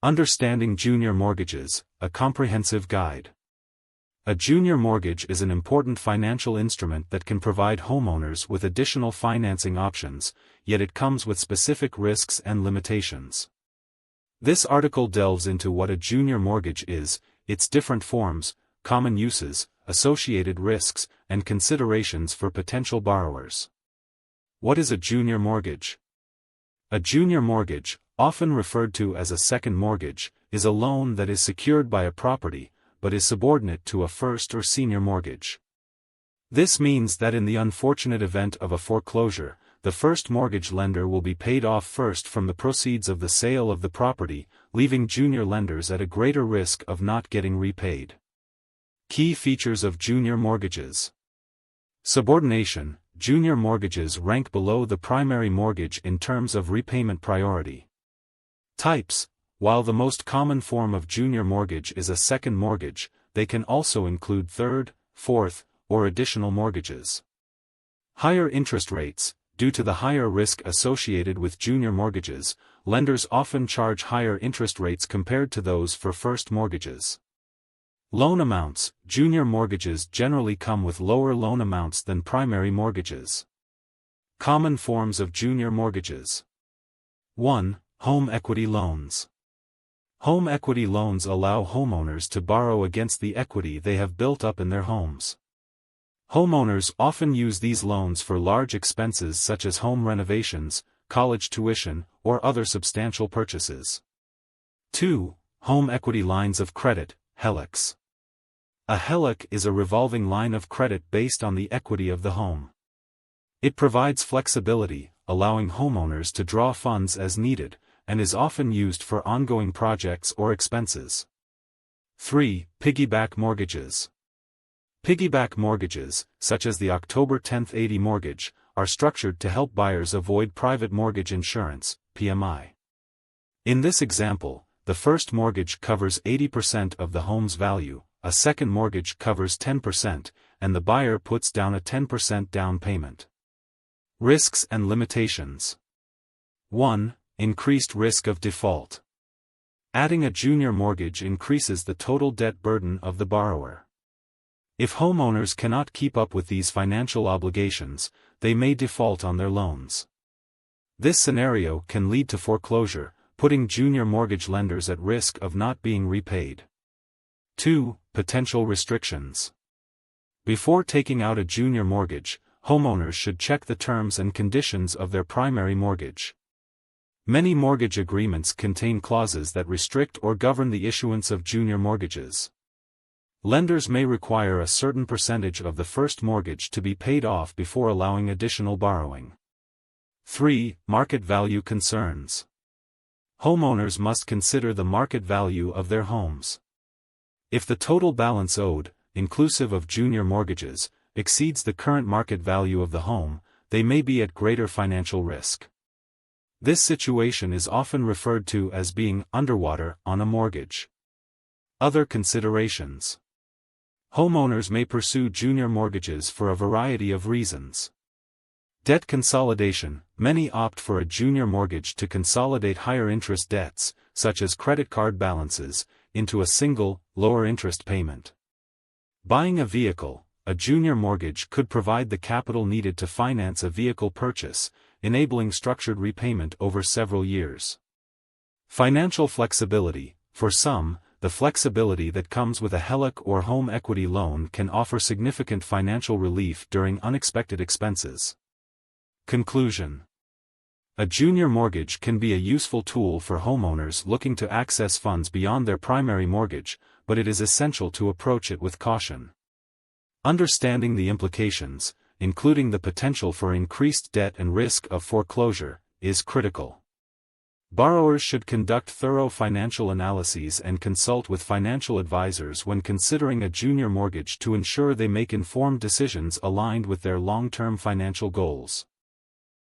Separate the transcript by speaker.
Speaker 1: Understanding Junior Mortgages, a comprehensive guide. A junior mortgage is an important financial instrument that can provide homeowners with additional financing options, yet it comes with specific risks and limitations. This article delves into what a junior mortgage is, its different forms, common uses, associated risks, and considerations for potential borrowers. What is a junior mortgage? A junior mortgage, often referred to as a second mortgage, is a loan that is secured by a property, but is subordinate to a first or senior mortgage. This means that in the unfortunate event of a foreclosure, the first mortgage lender will be paid off first from the proceeds of the sale of the property, leaving junior lenders at a greater risk of not getting repaid. Key features of junior mortgages. Subordination. Junior mortgages rank below the primary mortgage in terms of repayment priority. Types. While the most common form of junior mortgage is a second mortgage, they can also include third, fourth, or additional mortgages. Higher interest rates. Due to the higher risk associated with junior mortgages, lenders often charge higher interest rates compared to those for first mortgages. Loan amounts. Junior mortgages generally come with lower loan amounts than primary mortgages. Common forms of junior mortgages. 1. Home equity loans. Home equity loans allow homeowners to borrow against the equity they have built up in their homes. Homeowners often use these loans for large expenses such as home renovations, college tuition, or other substantial purchases. 2. Home equity lines of credit, HELOCs. A HELOC is a revolving line of credit based on the equity of the home. It provides flexibility, allowing homeowners to draw funds as needed, and is often used for ongoing projects or expenses. 3. Piggyback mortgages. Piggyback mortgages, such as the October 10, 80 mortgage, are structured to help buyers avoid private mortgage insurance, PMI. In this example, the first mortgage covers 80% of the home's value, a second mortgage covers 10%, and the buyer puts down a 10% down payment. Risks and limitations. 1. Increased risk of default. Adding a junior mortgage increases the total debt burden of the borrower. If homeowners cannot keep up with these financial obligations, they may default on their loans. This scenario can lead to foreclosure, putting junior mortgage lenders at risk of not being repaid. 2. Potential restrictions. Before taking out a junior mortgage, homeowners should check the terms and conditions of their primary mortgage. Many mortgage agreements contain clauses that restrict or govern the issuance of junior mortgages. Lenders may require a certain percentage of the first mortgage to be paid off before allowing additional borrowing. 3. Market value concerns. Homeowners must consider the market value of their homes. If the total balance owed, inclusive of junior mortgages, exceeds the current market value of the home, they may be at greater financial risk. This situation is often referred to as being underwater on a mortgage. Other considerations. Homeowners may pursue junior mortgages for a variety of reasons. Debt consolidation. Many opt for a junior mortgage to consolidate higher interest debts, such as credit card balances, into a single, lower interest payment. Buying a vehicle. A junior mortgage could provide the capital needed to finance a vehicle purchase, enabling structured repayment over several years. Financial flexibility. For some, the flexibility that comes with a HELOC or home equity loan can offer significant financial relief during unexpected expenses. Conclusion. A junior mortgage can be a useful tool for homeowners looking to access funds beyond their primary mortgage, but it is essential to approach it with caution. Understanding the implications, including the potential for increased debt and risk of foreclosure, is critical. Borrowers should conduct thorough financial analyses and consult with financial advisors when considering a junior mortgage to ensure they make informed decisions aligned with their long-term financial goals.